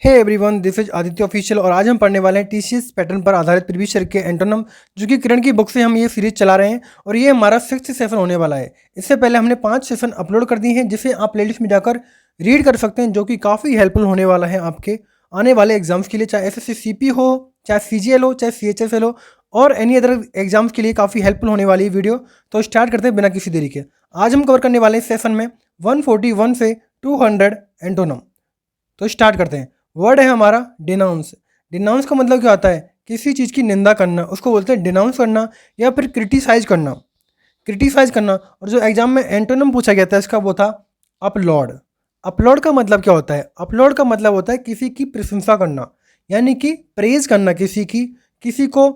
Hey everyone, this is Aditya official और आज हम पढ़ने वाले हैं टीसीएस पैटर्न पर आधारित प्रीवियस ईयर के एंटोनम, जो कि किरण की बुक से हम ये सीरीज चला रहे हैं और ये हमारा 6th सेशन होने वाला है। इससे पहले हमने 5 सेशन अपलोड कर दिए हैं, जिसे आप प्लेलिस्ट में जाकर रीड कर सकते हैं, जो कि काफ़ी हेल्पफुल होने वाला है आपके आने वाले एग्जाम्स के लिए, चाहे एसएससी सीपी हो, चाहे सीजीएल हो, चाहे सीएचएसएल हो और एनी अदर एग्जाम्स के लिए काफ़ी हेल्पफुल होने वाली वीडियो। तो स्टार्ट करते हैं बिना किसी देरी के। आज हम कवर करने वाले हैं सेशन में 141 से 200 एंटोनम। तो स्टार्ट करते हैं। वर्ड है हमारा डिनाउंस। डिनाउंस का मतलब क्या होता है? किसी चीज़ की निंदा करना, उसको बोलते हैं डिनाउंस करना या फिर क्रिटिसाइज करना। क्रिटिसाइज करना। और जो एग्जाम में एंटोनम पूछा गया था इसका वो था अपलॉड। अपलॉड का मतलब क्या होता है? अपलॉड का मतलब होता है किसी की प्रशंसा करना, यानी कि प्रेज करना किसी की, किसी को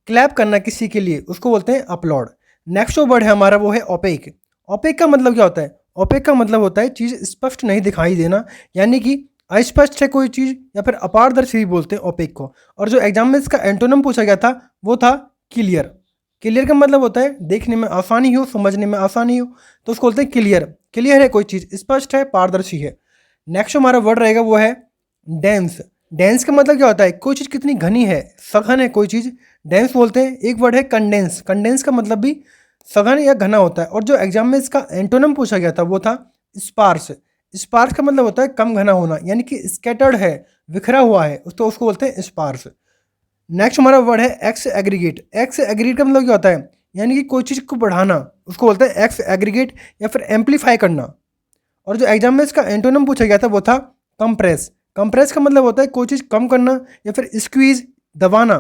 क्लैप करना किसी के लिए, उसको बोलते हैं अपलॉड। नेक्स्ट जो वर्ड है हमारा वो है ओपेक। ओपेक का मतलब क्या होता है? ओपेक का मतलब होता है चीज़ स्पष्ट नहीं दिखाई देना, यानी कि अस्पष्ट है कोई चीज़ या फिर अपारदर्शी भी बोलते हैं ओपेक को। और जो एग्जाम में इसका एंटोनम पूछा गया था वो था क्लियर। क्लियर का मतलब होता है देखने में आसानी हो, समझने में आसानी हो, तो उसको बोलते हैं क्लियर। क्लियर है कोई चीज़, स्पष्ट है, पारदर्शी है। नेक्स्ट हमारा वर्ड रहेगा वो है डेंस। डेंस का मतलब क्या होता है? कोई चीज़ कितनी घनी है, सघन है कोई चीज़, डेंस बोलते हैं। एक वर्ड है कंडेंस। कंडेंस का मतलब भी सघन या घना होता है। और जो एग्जाम में इसका एंटोनम पूछा गया था वो था स्पार्स। स्पार्स का मतलब होता है कम घना होना, यानी कि स्कैटर्ड है, बिखरा हुआ है, तो उसको बोलते हैं स्पार्स। नेक्स्ट हमारा वर्ड है एक्स एग्रीगेट। एक्स एग्रीगेट का मतलब क्या होता है? यानी कि कोई चीज़ को बढ़ाना, उसको बोलते हैं एक्स एग्रीगेट या फिर एम्पलीफाई करना। और जो एग्जाम में इसका एंटोनम पूछा गया था वो था कंप्रेस। कंप्रेस का मतलब होता है कोई चीज़ कम करना या फिर स्क्वीज, दबाना,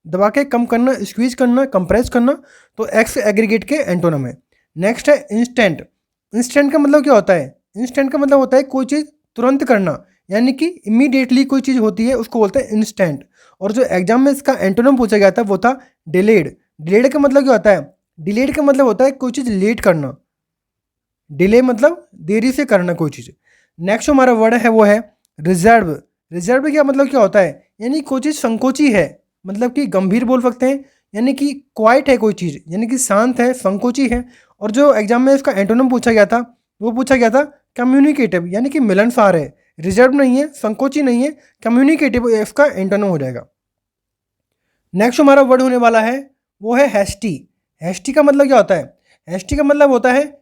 दबा के कम करना, स्क्वीज करना, कंप्रेस करना। तो एक्स एग्रीगेट के एंटोनम है। नेक्स्ट है इंस्टेंट। इंस्टेंट का मतलब क्या होता है? इंस्टेंट का मतलब होता है कोई चीज़ तुरंत करना, यानी कि इमीडिएटली कोई चीज़ होती है उसको बोलते हैं इंस्टेंट। और जो एग्जाम में इसका एंटोनम पूछा गया था वो था डिलेड। डिलेड का मतलब क्या होता है? डिलेड का मतलब होता है कोई चीज़ लेट करना। डिले मतलब देरी से करना कोई चीज़। नेक्स्ट हमारा वर्ड है वो है रिजर्व। रिजर्व क्या मतलब क्या होता है? यानी कोई चीज़ संकोची है, मतलब कि गंभीर बोल सकते हैं, यानी कि क्वाइट है कोई चीज़, यानी कि शांत है, संकोची है। और जो एग्जाम में इसका एंटोनम पूछा गया था वो पूछा गया था कम्युनिकेटिव, यानी कि मिलनसार है। रिजर्व नहीं है, संकोची नहीं है, कम्युनिकेटिव इसका एंटोनम हो जाएगा। नेक्स्ट हमारा वर्ड होने वाला है वो है हैस्टी। हैस्टी का मतलब क्या होता है? हैस्टी का मतलब होता है,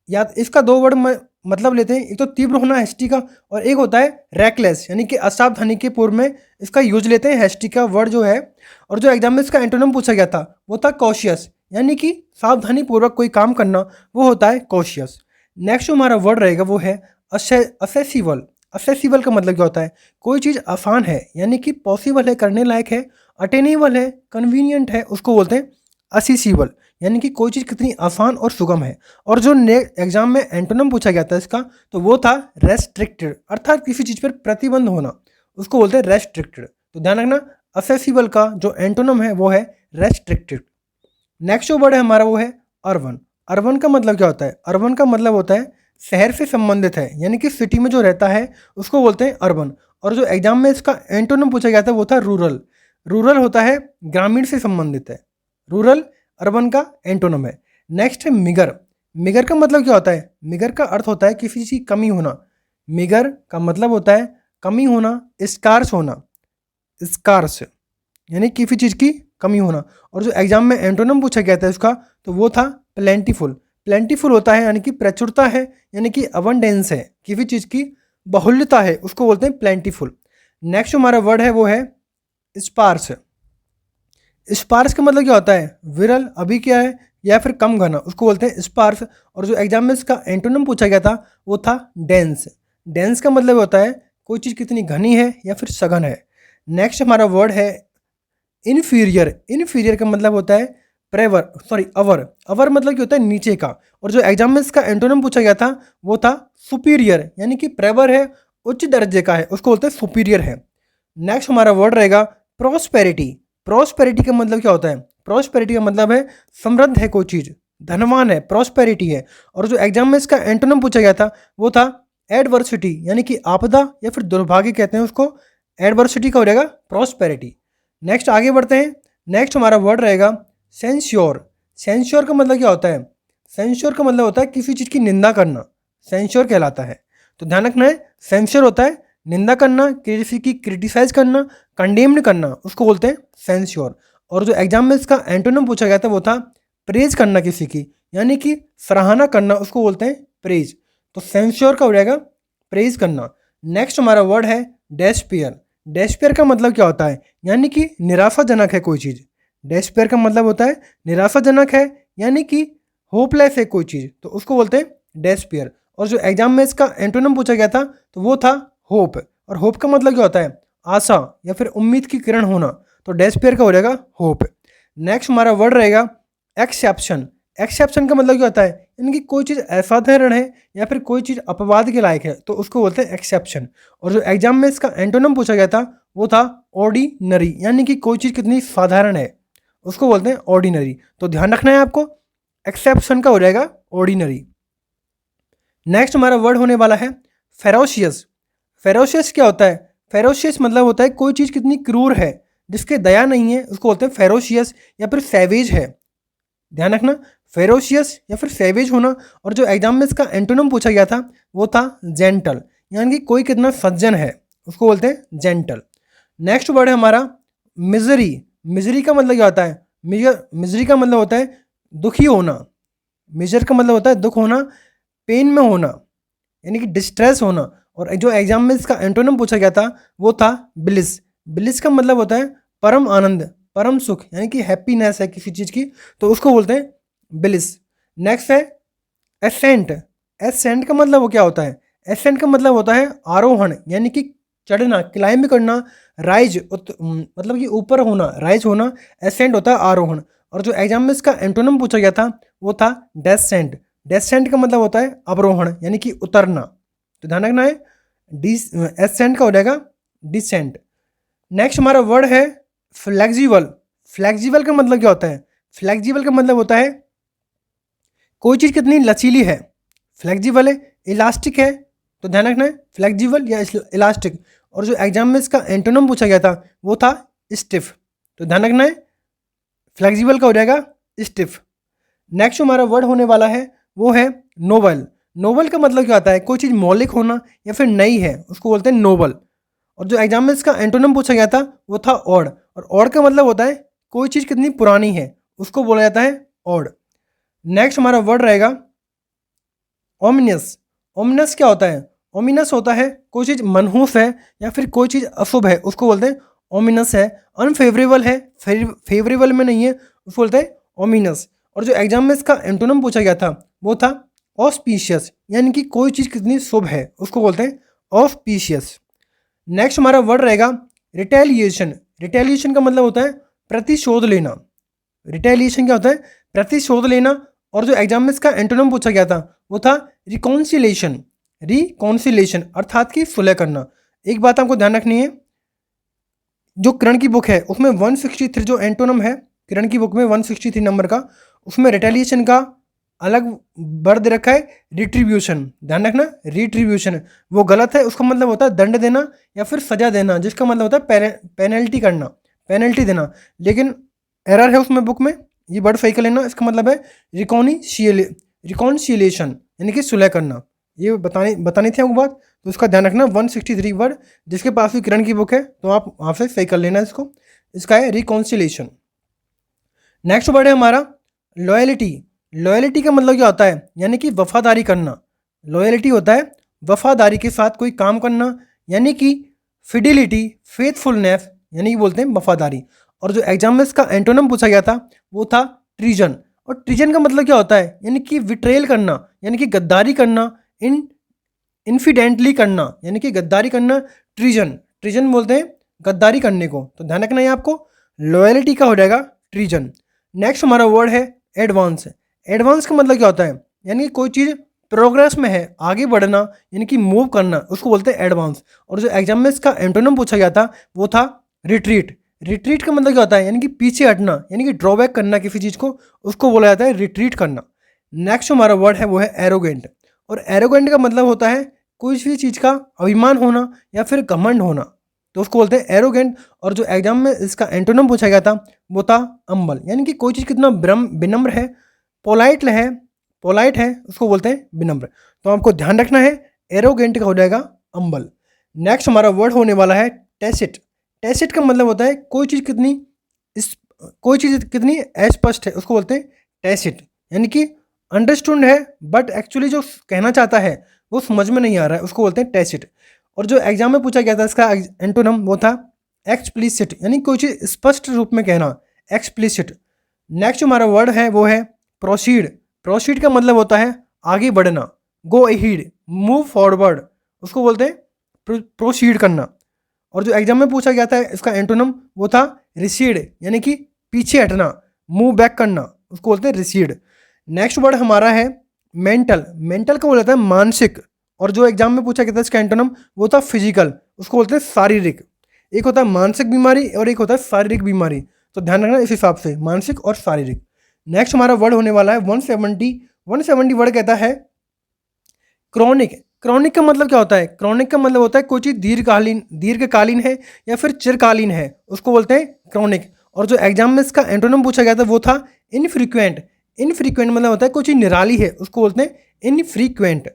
या इसका दो वर्ड मतलब लेते हैं। एक तो तीव्र होना हैस्टी का, और एक होता है रैकलेस, यानी कि असावधानी के पूर्व में इसका यूज लेते हैं हैस्टी का वर्ड जो है। और जो एग्जाम में इसका एंटोनम पूछा गया था वो था कॉशियस, यानी कि सावधानी पूर्वक कोई काम करना, वो होता है कॉशियस। नेक्स्ट जो हमारा वर्ड रहेगा वो है असेसिबल। असेसिबल का मतलब क्या होता है? कोई चीज़ आसान है, यानी कि पॉसिबल है, करने लायक है, अटेनेबल है, कन्वीनियंट है, उसको बोलते हैं असेसिबल, यानी कि कोई चीज़ कितनी आसान और सुगम है। और जो एग्जाम में एंटोनम पूछा गया था इसका तो वो था रेस्ट्रिक्टेड, अर्थात किसी चीज़ पर प्रतिबंध होना, उसको बोलते हैं रेस्ट्रिक्टेड। तो ध्यान रखना, असेसिबल का जो एंटोनम है वो है रेस्ट्रिक्टेड। नेक्स्ट जो वर्ड है हमारा वो है अर्बन। अर्बन का मतलब क्या होता है? अर्बन का मतलब होता है शहर से संबंधित है, यानी कि सिटी में जो रहता है उसको बोलते हैं अर्बन। और जो एग्जाम में इसका एंटोनम पूछा गया था वो था रूरल। रूरल होता है ग्रामीण से संबंधित है। रूरल अर्बन का एंटोनम है। नेक्स्ट है मिगर। मिगर का मतलब क्या होता है? मिगर का अर्थ होता है किसी चीज़ की कमी होना। मिगर का मतलब होता है कमी होना, स्कार्स होना, स्कार्स, यानी किसी चीज़ की कमी होना। और जो एग्जाम में एंटोनम पूछा गया था इसका तो वो था प्लेंटीफुल। प्लेंटीफुल होता है यानी कि प्रचुरता है, यानी कि अबंडेंस है, किसी चीज़ की बहुल्यता है, उसको बोलते हैं प्लेंटीफुल। नेक्स्ट हमारा वर्ड है वो है स्पार्स। स्पार्स का मतलब क्या होता है? विरल, अभी क्या है, या फिर कम घना, उसको बोलते हैं स्पार्स। और जो एग्जाम में इसका एंटोनम पूछा गया था वो था डेंस। डेंस का मतलब होता है कोई चीज़ कितनी घनी है या फिर सघन है। नेक्स्ट हमारा वर्ड है इन्फीरियर। इन्फीरियर का मतलब होता है प्रेवर, सॉरी अवर। अवर मतलब क्या होता है? नीचे का। और जो एग्जाम में इसका एंटोनम पूछा गया था वो था सुपीरियर, यानी कि प्रेवर है, उच्च दर्जे का है, उसको बोलते हैं सुपीरियर है। नेक्स्ट हमारा वर्ड रहेगा प्रॉस्पेरिटी। प्रॉस्पेरिटी का मतलब क्या होता है? प्रॉस्पेरिटी का मतलब है समृद्ध है कोई चीज़, धनवान है, प्रॉस्पेरिटी है। और जो एग्जाम में इसका एंटोनम पूछा गया था वो था एडवर्सिटी, यानी कि आपदा या फिर दुर्भाग्य कहते हैं उसको। एडवर्सिटी का हो जाएगा प्रॉस्पेरिटी। नेक्स्ट आगे बढ़ते हैं। नेक्स्ट हमारा वर्ड रहेगा सेंश्योर। सेंश्योर का मतलब क्या होता है? सेंश्योर का मतलब होता है किसी चीज़ की निंदा करना, सेंश्योर कहलाता है। तो ध्यान रखना है, सेंश्योर होता है निंदा करना, किसी की क्रिटिसाइज करना, कंडेम्ड करना, उसको बोलते हैं सेंस्योर। और जो एग्जाम में इसका एंटोनिम पूछा गया था वो था प्रेज करना किसी की, यानी कि सराहना करना, उसको बोलते हैं प्रेज। तो सेंस्योर का हो जाएगा प्रेज करना। नेक्स्ट हमारा वर्ड है डेस्पियर। डेस्पियर का मतलब क्या होता है, यानी कि निराशाजनक है कोई चीज़। डेस्पियर का मतलब होता है निराशाजनक है, यानी कि होपलेस है कोई चीज़, तो उसको बोलते हैं डेस्पियर। और जो एग्जाम में इसका एंटोनिम पूछा गया था तो वो था होप। और होप का मतलब क्या होता है, आशा या फिर उम्मीद की किरण होना, तो डेस्पियर का हो जाएगा होप। नेक्स्ट हमारा वर्ड रहेगा एक्सेप्शन। एक्सेप्शन का मतलब क्या होता है, यानी कि कोई चीज़ असाधारण है या फिर कोई चीज़ अपवाद के लायक है, तो उसको बोलते हैं एक्सेप्शन। और जो एग्जाम में इसका एंटोनिम पूछा गया था वो था ऑर्डिनरी, यानी कि कोई चीज़ कितनी साधारण है, उसको बोलते हैं ऑर्डिनरी। तो ध्यान रखना है आपको, एक्सेप्शन का हो जाएगा ऑर्डिनरी। नेक्स्ट हमारा वर्ड होने वाला है फेरोशियस। फेरोशियस क्या होता है, फेरोशियस मतलब होता है कोई चीज़ कितनी क्रूर है, जिसके दया नहीं है, उसको बोलते हैं फेरोशियस या फिर सैवेज है। ध्यान रखना, फेरोशियस या फिर सैवेज होना। और जो एग्जाम में इसका एंटोनिम पूछा गया था वो था जेंटल, यानी कि कोई कितना सज्जन है, उसको बोलते हैं जेंटल। नेक्स्ट वर्ड है हमारा मिजरी। मिजरी का मतलब क्या होता है, मिजरी का मतलब होता है दुखी होना। मिजर का मतलब होता है दुख होना, पेन में होना, यानी कि डिस्ट्रेस होना। और जो एग्जाम में इसका एंटोनिम पूछा गया था वो था ब्लिस। ब्लिस का मतलब होता है परम आनंद, परम सुख, यानी कि हैप्पीनेस है किसी चीज़ की, तो उसको बोलते हैं ब्लिस। नेक्स्ट है एसेंट। एसेंट का मतलब वो क्या होता है, एसेंट का मतलब होता है आरोहण, यानी कि चढ़ना, क्लाइंब करना, राइज मतलब कि ऊपर होना, राइज होना, एसेंट होता है आरोहण। और जो एग्जाम में इसका एंटोनिम पूछा गया था वो था डेसेंट। डेसेंट का मतलब होता है अवरोहण, यानी कि उतरना, तो ध्यान रखना है एसेंट का हो जाएगा डिसेंट। नेक्स्ट हमारा वर्ड है फ्लेक्सिबल। फ्लेक्सिबल का मतलब क्या होता है, फ्लेक्सिबल का मतलब होता है कोई चीज़ कितनी लचीली है। फ्लेक्सिबल है, इलास्टिक है, तो ध्यान रखना है फ्लेक्सिबल या इलास्टिक। और जो एग्जाम में इसका एंटोनिम पूछा गया था वो था स्टिफ, तो ध्यान रखना है फ्लेक्सिबल का हो जाएगा स्टिफ। नेक्स्ट हमारा वर्ड होने वाला है वो है नोबल। नोबल का मतलब क्या होता है, कोई चीज़ मौलिक होना या फिर नई है, उसको बोलते हैं नोबल। और जो एग्जाम में इसका एंटोनिम पूछा गया था वो था ऑड। और ऑड का मतलब होता है कोई चीज़ कितनी पुरानी है, उसको बोला जाता है ऑड। नेक्स्ट हमारा वर्ड रहेगा ओमिनस। ओमिनस क्या होता है, ओमिनस होता है कोई चीज़ मनहूस है या फिर कोई चीज़ अशुभ है, उसको बोलते हैं ओमिनस है। अनफेवरेबल है, फेवरेबल में नहीं है, उसको बोलते हैं ओमिनस। और जो एग्जाम में इसका एंटोनिम पूछा गया था वो था ऑस्पिशियस, यानी कि कोई चीज़ कितनी शुभ है, उसको बोलते हैं ऑस्पिशियस। नेक्स्ट हमारा वर्ड रहेगा रिटेलिएशन। रिटेलिएशन का मतलब होता है प्रतिशोध लेना। रिटेलिएशन क्या होता है, प्रतिशोध लेना। और जो एग्जाम में इसका एंटोनिम पूछा गया था वो था रिकॉन्सिलेशन। रिकॉन्सिलेशन अर्थात कि सुलह करना। एक बात आपको ध्यान रखनी है, जो किरण की बुक है उसमें 163 जो एंटोनिम है, किरण की बुक में 163 नंबर का, उसमें रिटेलिएशन का अलग वर्ड दे रखा है रिट्रीब्यूशन। ध्यान रखना, रिट्रीब्यूशन वो गलत है, उसका मतलब होता है दंड देना या फिर सजा देना, जिसका मतलब होता है पेनल्टी करना, पेनल्टी देना। लेकिन एरर है उसमें बुक में, ये वर्ड सही कर लेना। इसका मतलब है रिकॉन्सिलेशन, यानी कि सुलह करना। ये बतानी थी आपको बात, तो इसका ध्यान रखना। 163 वर्ड, जिसके पास भी किरण की बुक है तो आप वहाँ से सही कर लेना इसको। इसका है रिकॉन्सिलेशन। नेक्स्ट वर्ड है हमारा लॉयलिटी। लॉयलिटी का मतलब क्या होता है, यानी कि वफादारी करना। लॉयलिटी होता है वफादारी के साथ कोई काम करना, यानी कि फिडिलिटी, फेथफुलनेस, यानी कि बोलते हैं वफादारी। और जो एग्जाम में इसका एंटोनिम पूछा गया था वो था ट्रीजन। और ट्रीजन का मतलब क्या होता है, यानी कि विट्रेल करना, यानी कि गद्दारी करना, इनफिडेंटली करना, यानी कि गद्दारी करना। ट्रीजन, ट्रीजन बोलते हैं गद्दारी करने को, तो ध्यान रखना है आपको। लॉयलिटी का हो जाएगा ट्रीजन। नेक्स्ट हमारा वर्ड है एडवांस। एडवांस का मतलब क्या होता है, यानी कि कोई चीज़ प्रोग्रेस में है, आगे बढ़ना, यानी कि मूव करना, उसको बोलते हैं एडवांस। और जो एग्जाम में इसका एंटोनिम पूछा गया था वो था रिट्रीट। रिट्रीट का मतलब क्या होता है, यानी कि पीछे हटना, यानी कि ड्रॉबैक करना किसी चीज़ को, उसको बोला जाता है रिट्रीट करना। नेक्स्ट हमारा वर्ड है वो है एरोगेंट। और एरोगेंट का मतलब होता है कोई भी चीज़ का अभिमान होना या फिर घमंड होना, तो उसको बोलते हैं एरोगेंट। और जो एग्जाम में इसका एंटोनिम पूछा गया था वो था अम्बल, यानी कि कोई चीज़ कितना विनम्र है, पोलाइट है, उसको बोलते हैं विनम्र। तो आपको ध्यान रखना है एरोगेंट का हो जाएगा अम्बल। नेक्स्ट हमारा वर्ड होने वाला है टैसिट। टैसिट का मतलब होता है कोई चीज़ कितनी कोई चीज़ कितनी अस्पष्ट है, उसको बोलते हैं टैसिट। यानी कि अंडरस्टूड है बट एक्चुअली जो कहना चाहता है वो समझ में नहीं आ रहा है, उसको बोलते हैं टैसिट। और जो एग्जाम में पूछा गया था इसका एंटोनम वो था एक्सप्लिसिट, यानी कोई चीज़ स्पष्ट रूप में कहना, एक्सप्लिसिट। नेक्स्ट हमारा वर्ड है वो है प्रोसीड। प्रोसीड का मतलब होता है आगे बढ़ना, गो अहीड, मूव फॉरवर्ड, उसको बोलते हैं प्रोसीड करना। और जो एग्जाम में पूछा गया था इसका एंटोनम वो था रिसीड, यानी कि पीछे हटना, मूव बैक करना, उसको बोलते हैं रिसीड। नेक्स्ट वर्ड हमारा है मेंटल। मेंटल का बोला था मानसिक। और जो एग्जाम में पूछा गया था इसका एंटोनम वो था फिजिकल, उसको बोलते हैं शारीरिक। एक होता है मानसिक बीमारी और एक होता है शारीरिक बीमारी, तो ध्यान रखना इस हिसाब से, मानसिक और शारीरिक। नेक्स्ट हमारा वर्ड होने वाला है 170। 170 वर्ड कहता है क्रॉनिक। क्रॉनिक का मतलब क्या होता है? क्रॉनिक का मतलब होता है कोई चीज़ दीर्घकालीन है या फिर चिरकालीन है, उसको बोलते हैं क्रॉनिक। और जो एग्जाम में इसका एंटोनिम पूछा गया था वो था इनफ्रीक्वेंट। इनफ्रीक्वेंट मतलब होता है कोई चीज़ निराली है, उसको बोलते हैं इनफ्रीक्वेंट।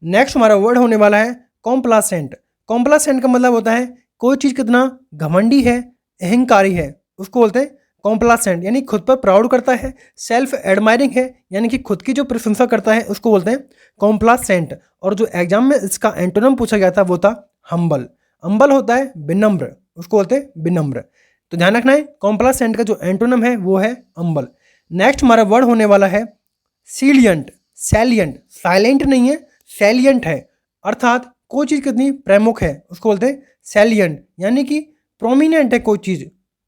नेक्स्ट हमारा वर्ड होने वाला है कॉम्प्लासेंट। कॉम्प्लासेंट का मतलब होता है कोई चीज़ कितना घमंडी है, अहंकारी है, उसको बोलते हैं कॉम्प्लासेंट। यानी खुद पर प्राउड करता है, सेल्फ एडमायरिंग है, यानी कि खुद की जो प्रशंसा करता है उसको बोलते हैं कॉम्प्लासेंट। और जो एग्जाम में इसका एंटोनिम पूछा गया था वो था हम्बल। हम्बल होता है विनम्र, उसको बोलते हैं विनम्र। तो ध्यान रखना है कॉम्प्लासेंट का जो एंटोनिम है वो है हम्बल। नेक्स्ट हमारा वर्ड होने वाला है सीलियंट। सैलियंट, साइलेंट नहीं है, सैलियंट है, अर्थात कोई चीज़ कितनी प्रमुख है, उसको बोलते हैं सैलियंट। यानी कि प्रोमिनेंट है कोई चीज़,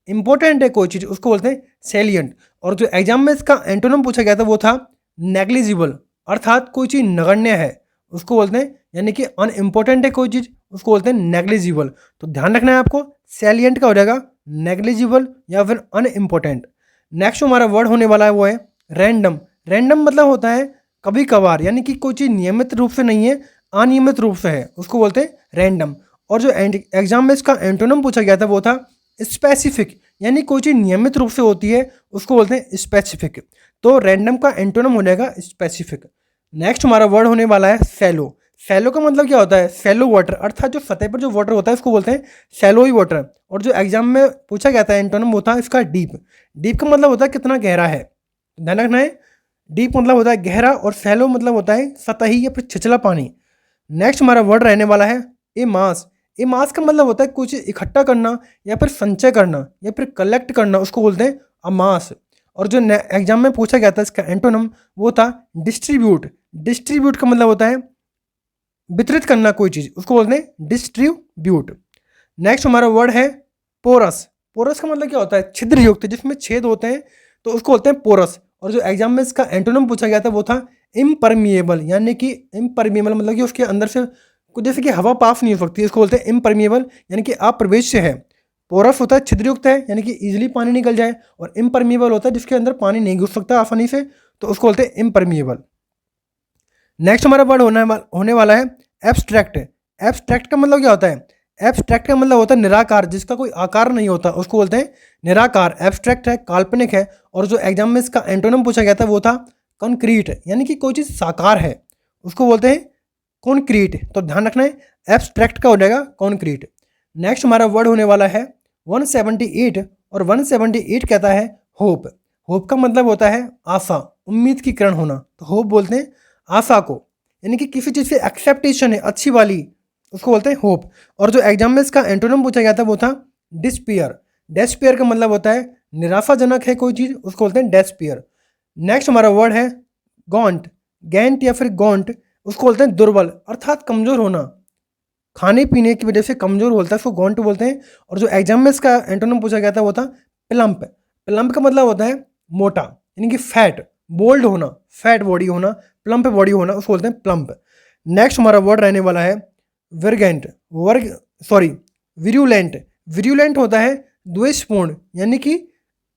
इंपॉर्टेंट है कोई चीज़, उसको बोलते हैं सैलियंट। और जो एग्जाम में इसका एंटोनिम पूछा गया था वो था नेग्लिजिबल, अर्थात कोई चीज़ नगण्य है, उसको बोलते हैं, यानी कि अनइम्पोर्टेंट है कोई चीज़, उसको बोलते हैं नेग्लिजिबल। तो ध्यान रखना है आपको, सैलियंट का हो जाएगा नेग्लिजिबल या फिर अनइम्पोर्टेंट। नेक्स्ट हमारा वर्ड होने वाला है वो है रैंडम। रैंडम मतलब होता है कभी कभार, यानी कि कोई चीज़ नियमित रूप से नहीं है, अनियमित रूप से है, उसको बोलते हैं रैंडम। और जो एग्जाम में इसका एंटोनिम पूछा गया था वो था स्पेसिफिक, यानी कोई चीज़ नियमित रूप से होती है उसको बोलते हैं स्पेसिफिक। तो रैंडम का एंटोनिम हो जाएगा स्पेसिफिक। नेक्स्ट हमारा वर्ड होने वाला है सैलो। सैलो का मतलब क्या होता है? सैलो वाटर, अर्थात जो सतह पर जो वाटर होता है उसको बोलते हैं सैलोई वाटर। और जो एग्जाम में पूछा गया था एंटोनिम वो था इसका डीप। डीप का मतलब होता है कितना गहरा है, ध्यान रखना है। डीप मतलब होता है गहरा और सैलो मतलब होता है सतही या फिर छिछला पानी। नेक्स्ट हमारा वर्ड रहने वाला है ए मास। ए मास का मतलब होता है कुछ इकट्ठा करना या फिर संचय करना या फिर कलेक्ट करना, उसको बोलते हैं अमास। और जो एग्जाम में पूछा गया था इसका एंटोनिम वो था डिस्ट्रीब्यूट। डिस्ट्रीब्यूट का मतलब होता है वितरित करना कोई चीज़, उसको बोलते हैं डिस्ट्रीब्यूट। नेक्स्ट हमारा वर्ड है पोरस। पोरस का मतलब क्या होता है? छिद्र युक्त, जिसमें छेद होते हैं तो उसको बोलते हैं पोरस। और जो एग्जाम में इसका एंटोनिम पूछा गया था वो था इम्परमिएबल, यानी कि इम्परमिएबल मतलब कि उसके अंदर से कुछ जैसे कि हवा पास नहीं हो सकती, इसको बोलते हैं इम्परमिएबल, यानी कि अप्रवेश्य है। पोरस होता है छिद्रयुक्त है, यानी कि इजीली पानी निकल जाए, और इम्परमिएबल होता है जिसके अंदर पानी नहीं घुस सकता आसानी से, तो उसको बोलते हैं इम्परमिएबल। नेक्स्ट हमारा वर्ड होने वाला है एब्स्ट्रैक्ट। एब्स्ट्रैक्ट का मतलब क्या होता है? एब्स्ट्रैक्ट का मतलब होता है निराकार, जिसका कोई आकार नहीं होता, उसको बोलते हैं निराकार। एब्स्ट्रैक्ट है, काल्पनिक है। और जो एग्जाम में इसका एंटोनिम पूछा गया था वो था कॉन्क्रीट, यानी कि कोई चीज़ साकार है, उसको बोलते हैं कॉन्क्रीट। तो ध्यान रखना है एब्स्ट्रैक्ट का हो जाएगा कॉन्क्रीट। नेक्स्ट हमारा वर्ड होने वाला है 178। और 178 कहता है होप। होप का मतलब होता है आशा, उम्मीद की किरण होना, तो होप बोलते हैं आशा को, यानी कि किसी चीज़ से एक्सेप्टेशन है अच्छी वाली, उसको बोलते हैं होप। और जो एग्जाम में इसका एंटोनिम पूछा गया था वो था डिस्पियर। डेस्पियर का मतलब होता है निराशाजनक है कोई चीज़, उसको बोलते हैं डेस्पियर। नेक्स्ट हमारा वर्ड है गॉन्ट। गैंट या फिर गॉन्ट, उसको बोलते हैं दुर्बल, अर्थात कमज़ोर होना, खाने पीने की वजह से कमज़ोर बोलता है, उसको गॉन्ट बोलते हैं। और जो एग्जाम में इसका एंटोनिम पूछा गया था वो था प्लम्प। प्लम्प का मतलब होता है मोटा, यानी कि फैट, बोल्ड होना, फैट बॉडी होना, प्लम्प बॉडी होना, उसको बोलते हैं प्लम्प। नेक्स्ट हमारा वर्ड रहने वाला है विरगेंट। विरुलेंट। विरुलेंट होता है द्वेषपूर्ण, यानी कि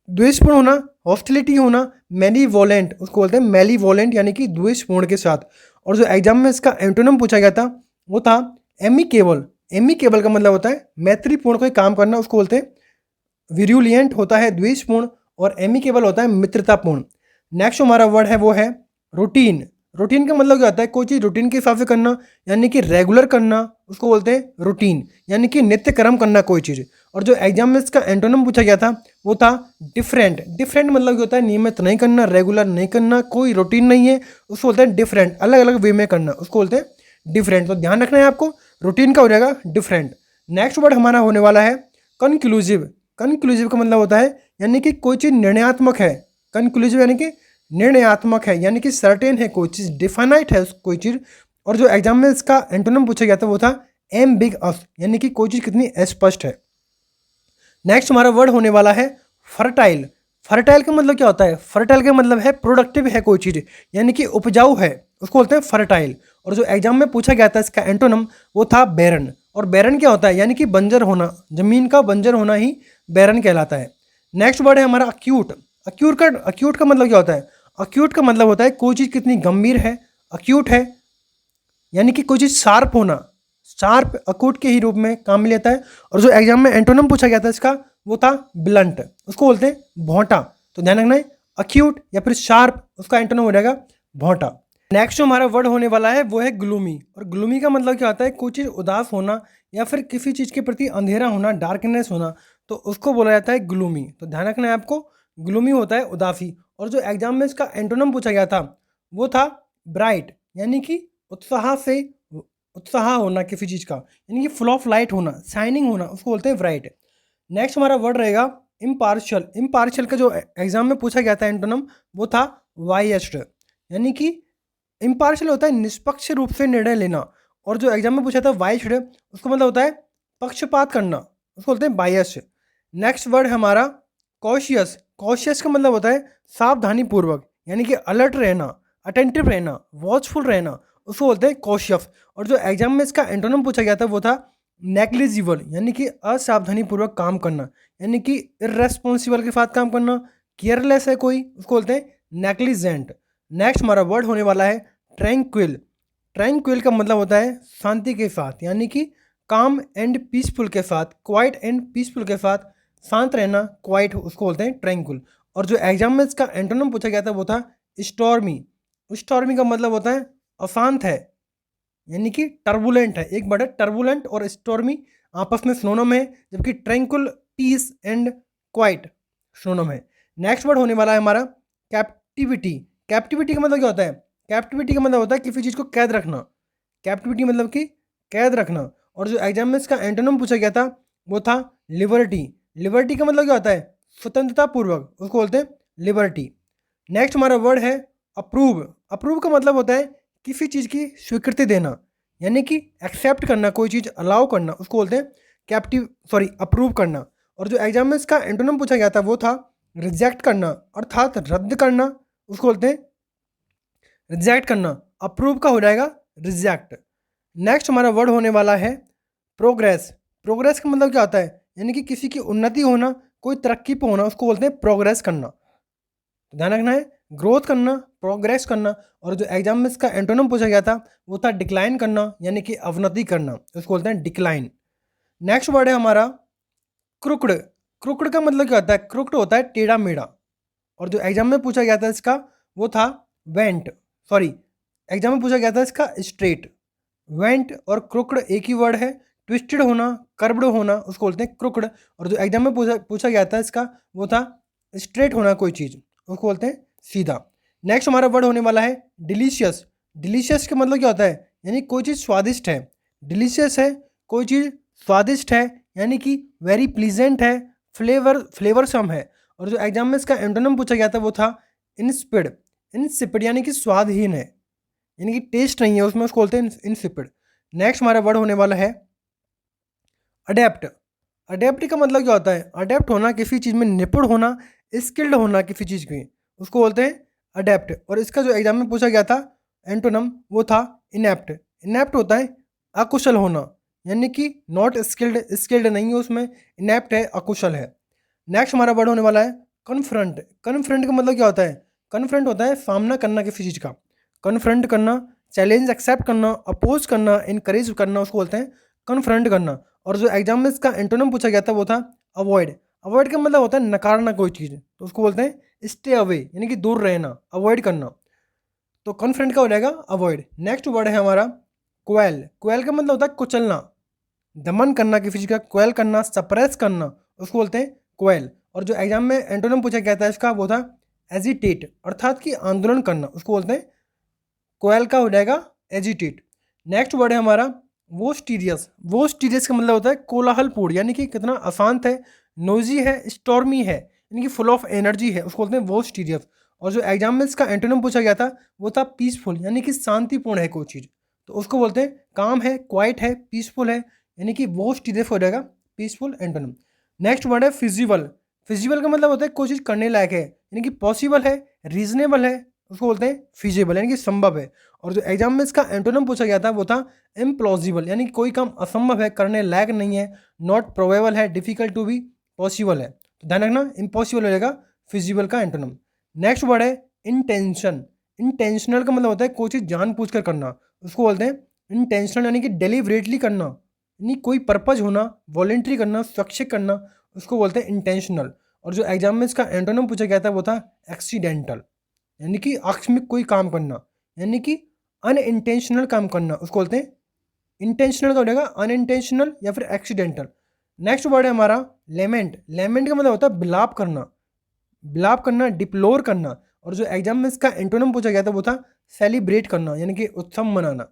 द्वेषपूर्ण होना, हॉस्टिलिटी होना। मेलीवोलेंट, उसको बोलते हैं मेलीवोलेंट, यानी कि द्वेषपूर्ण के साथ। और जो एग्जाम में इसका एंटोनिम पूछा गया था वो था एमिकेबल। एमिकेबल का मतलब होता है मैत्रीपूर्ण कोई काम करना, उसको बोलते हैं विरुलियंट होता है द्वेषपूर्ण, और एमिकेबल होता है मित्रतापूर्ण। नेक्स्ट हमारा वर्ड है वो है रूटीन। रूटीन का मतलब क्या होता है, कोई चीज़ रूटीन के हिसाब से करना, यानी कि रेगुलर करना, उसको बोलते हैं रूटीन, यानी कि नित्य कर्म करना कोई चीज़। और जो एग्जाम में इसका एंटोनिम पूछा गया था वो था डिफरेंट। डिफरेंट मतलब क्या होता है, नियमित नहीं करना, रेगुलर नहीं करना, कोई रूटीन नहीं है, उसको बोलते हैं डिफरेंट, अलग अलग वे में करना, उसको बोलते हैं डिफरेंट। तो ध्यान रखना है आपको, रूटीन का हो जाएगा डिफरेंट। नेक्स्ट वर्ड हमारा होने वाला है कंक्लूसिव। कंक्लूसिव का मतलब होता है यानी कि कोई चीज़ निर्णयात्मक है। कंक्लूसिव यानी कि निर्णयात्मक है, यानी कि सर्टेन है, कोई चीज़ डिफाइनाइट है कोई चीज़। और जो एग्जाम में इसका एंटोनिम पूछा गया था वो था एम्बिगस, यानी कि कोई चीज़ कितनी अस्पष्ट है। नेक्स्ट हमारा वर्ड होने वाला है फर्टाइल। फर्टाइल का मतलब क्या होता है, फर्टाइल का मतलब है प्रोडक्टिव है कोई चीज़, यानी कि उपजाऊ है, उसको बोलते हैं फर्टाइल। और जो एग्जाम में पूछा गया था इसका एंटोनिम वो था बैरन। और बैरन क्या होता है, यानी कि बंजर होना, जमीन का बंजर होना ही बैरन कहलाता है। नेक्स्ट वर्ड है हमारा अक्यूट। अक्यूट का मतलब क्या होता है, अक्यूट का मतलब होता है कोई चीज़ कितनी गंभीर है, अक्यूट है, यानी कि कोई चीज़ शार्प होना, शार्प अकूट के ही रूप में काम में लेता है। और जो एग्जाम में एंटोनिम पूछा गया था इसका वो था ब्लंट, उसको बोलते हैं भौंटा। तो ध्यान रखना है, अक्यूट या फिर शार्प, उसका एंटोनिम हो जाएगा भौंटा। नेक्स्ट जो हमारा वर्ड होने वाला है वो है ग्लूमी। और ग्लूमी का मतलब क्या होता है, कोई चीज़ उदास होना या फिर किसी चीज़ के प्रति अंधेरा होना, डार्कनेस होना, तो उसको बोला जाता है ग्लूमी। तो ध्यान रखना है आपको, ग्लूमी होता है उदासी। और जो एग्जाम में इसका एंटोनिम पूछा गया था वो था ब्राइट, यानी कि उत्साह से, उत्साह होना किसी चीज़ का, यानी कि फुल ऑफ लाइट होना, शाइनिंग होना, उसको बोलते हैं ब्राइट। नेक्स्ट हमारा वर्ड रहेगा इम्पार्शियल। इम्पार्शियल का जो एग्जाम में पूछा गया था एंटोनिम वो था वाइएस्ट, यानी कि इम्पार्शियल होता है निष्पक्ष रूप से निर्णय लेना। और जो एग्जाम में पूछा था वाइएस्ट, उसका मतलब होता है पक्षपात करना, उसको बोलते हैं बायस। नेक्स्ट वर्ड है हमारा कॉशियस। कॉशियस का मतलब होता है सावधानी पूर्वक, यानी कि अलर्ट रहना, अटेंटिव रहना, वॉचफुल रहना, उसको बोलते हैं कॉशियस। और जो एग्जाम में इसका एंटोनिम पूछा गया था वो था नेग्लिजिबल, यानी कि असावधानी पूर्वक काम करना, यानी कि इर्रेस्पॉन्सिबल के साथ काम करना, केयरलेस है कोई, उसको बोलते हैं नेग्लिजेंट। नेक्स्ट हमारा वर्ड होने वाला है ट्रैंक्विल। ट्रैंक्विल का मतलब होता है शांति के साथ, यानी कि काम एंड पीसफुल के साथ, क्वाइट एंड पीसफुल के साथ, शांत रहना, क्वाइट, उसको बोलते हैं ट्रैंक्विल। और जो एग्जाम में इसका एंटोनिम पूछा गया था वो था स्टॉर्मी। स्टॉर्मी का मतलब होता है अशांत है, यानी कि टर्बुलेंट है। एक वर्ड है टर्बुलेंट और स्टॉर्मी, आपस में सिनोनिम है, जबकि tranquil peace and quiet synonym है। नेक्स्ट वर्ड होने वाला है हमारा कैप्टिविटी। कैप्टिविटी का मतलब क्या होता है, कैप्टिविटी का मतलब होता है किसी चीज़ को कैद रखना। कैप्टिविटी मतलब कि कैद रखना। और जो एग्जाम में इसका एंटोनिम पूछा गया था वो था लिबर्टी। लिबर्टी का मतलब क्या होता है स्वतंत्रता पूर्वक, उसको बोलते हैं लिबर्टी। नेक्स्ट हमारा वर्ड है अप्रूव। अप्रूव का मतलब होता है किसी चीज़ की स्वीकृति देना, यानी कि एक्सेप्ट करना, कोई चीज़ अलाउ करना, उसको बोलते हैं अप्रूव करना। और जो एग्जाम में इसका एंटोनिम पूछा गया था वो था रिजेक्ट करना, अर्थात रद्द करना, उसको बोलते हैं रिजेक्ट करना। अप्रूव का हो जाएगा रिजेक्ट। नेक्स्ट हमारा वर्ड होने वाला है प्रोग्रेस। प्रोग्रेस का मतलब क्या होता है, यानी कि किसी की उन्नति होना, कोई तरक्की पे होना, उसको बोलते हैं प्रोग्रेस करना। तो ध्यान रखना है, ग्रोथ करना, प्रोग्रेस करना। और जो एग्जाम में इसका एंटोनिम पूछा गया था वो था डिक्लाइन करना, यानी कि अवनति करना, उसको बोलते हैं डिक्लाइन। नेक्स्ट वर्ड है हमारा क्रुकड। क्रुकड का मतलब क्या होता है, क्रुकड होता है टेढ़ा मेढ़ा। और जो एग्जाम में पूछा गया था इसका वो था वेंट, एग्जाम में पूछा गया था इसका स्ट्रेट। वेंट और क्रुकड एक ही वर्ड है, ट्विस्टेड होना, कर्व्ड होना, उसको बोलते हैं क्रुकड। और जो एग्जाम में पूछा गया था इसका वो था स्ट्रेट होना कोई चीज़, उसको बोलते हैं सीधा। नेक्स्ट हमारा वर्ड होने वाला है डिलीशियस। डिलीशियस का मतलब क्या होता है, यानी कोई चीज़ स्वादिष्ट है। डिलीशियस है, कोई चीज़ स्वादिष्ट है, यानी कि वेरी प्लीजेंट है, फ्लेवरसम है। और जो एग्जाम में इसका एंटोनिम पूछा गया था वो था इंस्पिड। इंसिपिड यानी कि स्वादहीन है, यानी कि टेस्ट नहीं है उसमें, उसको बोलते हैं इंसिपिड। नेक्स्ट हमारा वर्ड होने वाला है अडेप्ट। अडेप्ट का मतलब क्या होता है, अडेप्ट होना, किसी चीज़ में निपुण होना, स्किल्ड होना किसी चीज़ की, उसको बोलते हैं अडेप्ट। और इसका जो एग्जाम में पूछा गया था एंटोनम वो था इनेप्ट। इनेप्ट होता है अकुशल होना, यानी कि नॉट स्किल्ड, स्किल्ड नहीं है उसमें, इनेप्ट है, अकुशल है। नेक्स्ट हमारा वर्ड होने वाला है कन्फ्रंट। कन्फ्रंट का मतलब क्या होता है, कन्फ्रंट होता है सामना करना किसी चीज़ का, कन्फ्रंट करना, चैलेंज एक्सेप्ट करना, अपोज करना, इनकरेज करना, उसको बोलते हैं कन्फ्रंट करना। और जो एग्जाम में इसका एंटोनिम पूछा गया था वो था अवॉइड। अवॉइड का मतलब होता है नकारना कोई चीज़, तो उसको बोलते हैं स्टे अवे, यानी कि दूर रहना, अवॉइड करना। तो कॉन्फ्रंट का हो जाएगा अवॉइड। नेक्स्ट वर्ड है हमारा क्वेल। क्वेल का मतलब होता है कुचलना, दमन करना किसी चीज़ का, क्वेल करना, सप्रेस करना, उसको बोलते हैं क्वेल। और जो एग्जाम में एंटोनिम पूछा गया था इसका वो था एजिटेट, अर्थात कि आंदोलन करना, उसको बोलते हैं क्वेल का हो जाएगा एजिटेट। नेक्स्ट वर्ड है हमारा वोस्टीरियस। वोस्टीरियस का मतलब होता है कोलाहलपूर्ण, यानी कि कितना अशांत है, नोजी है, स्टॉर्मी है, यानी कि फुल ऑफ एनर्जी है, उसको बोलते हैं वोस्टीरियस। और जो एग्जाम में इसका एंटोनिम पूछा गया था वो था पीसफुल, यानी कि शांतिपूर्ण है कोई चीज़, तो उसको बोलते हैं काम है, क्वाइट है, पीसफुल है, यानी कि वोस्टीरियस हो जाएगा पीसफुल एंटोनिम। नेक्स्ट वर्ड है फिजिबल। फिजिबल का मतलब होता है कोई चीज़ करने लायक है, यानी कि पॉसिबल है, रीजनेबल है, उसको बोलते हैं फिजिबल, यानी कि संभव है। और जो एग्जाम में इसका एंटोनिम पूछा गया था वो था इम्प्लॉजिबल, यानी कि कोई काम असंभव है, करने लायक नहीं है, नॉट प्रोबेबल है, डिफिकल्ट टू बी पॉसिबल है। तो ध्यान रखना इम्पॉसिबल हो जाएगा फिजिबल का एंटोनिम। नेक्स्ट वर्ड है इंटेंशन। इंटेंशनल का मतलब होता है कोई चीज़ जानबूझ कर करना, उसको बोलते हैं इंटेंशनल, यानी कि डेलिबरेटली करना, यानी कोई पर्पज होना, वॉलेंट्री करना, स्वैच्छिक करना, उसको बोलते हैं इंटेंशनल। और जो एग्जाम में इसका एंटोनिम पूछा गया था वो था एक्सीडेंटल, यानी कि आकस्मिक कोई काम करना, यानी कि अनइंटेंशनल काम करना, उसको बोलते हैं इंटेंशनल का हो जाएगा अनइंटेंशनल या फिर एक्सीडेंटल। नेक्स्ट वर्ड है हमारा लेमेंट। लेमेंट का मतलब होता है बिलाप करना, बिलाप करना, डिप्लोर करना। और जो एग्जाम में इसका एंटोनिम पूछा गया था वो था सेलिब्रेट करना, यानी कि उत्सव मनाना,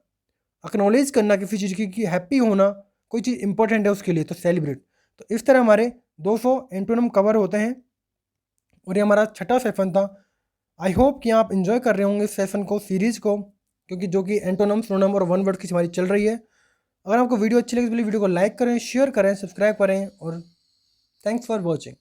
एक्नॉलेज करना किसी चीज़ की कि हैप्पी होना, कोई चीज़ इंपॉर्टेंट है उसके लिए, तो सेलिब्रेट। तो इस तरह हमारे 200 एंटोनिम कवर होते हैं और ये हमारा छठा सेशन था। आई होप कि आप इन्जॉय कर रहे होंगे इस सेशन को, सीरीज़ को, क्योंकि जो कि एंटोनम, सिनोनिम और वन वर्ड की हमारी चल रही है। अगर आपको वीडियो अच्छी लगी तो प्लीज़ वीडियो को लाइक करें, शेयर करें, सब्सक्राइब करें और थैंक्स फॉर वॉचिंग।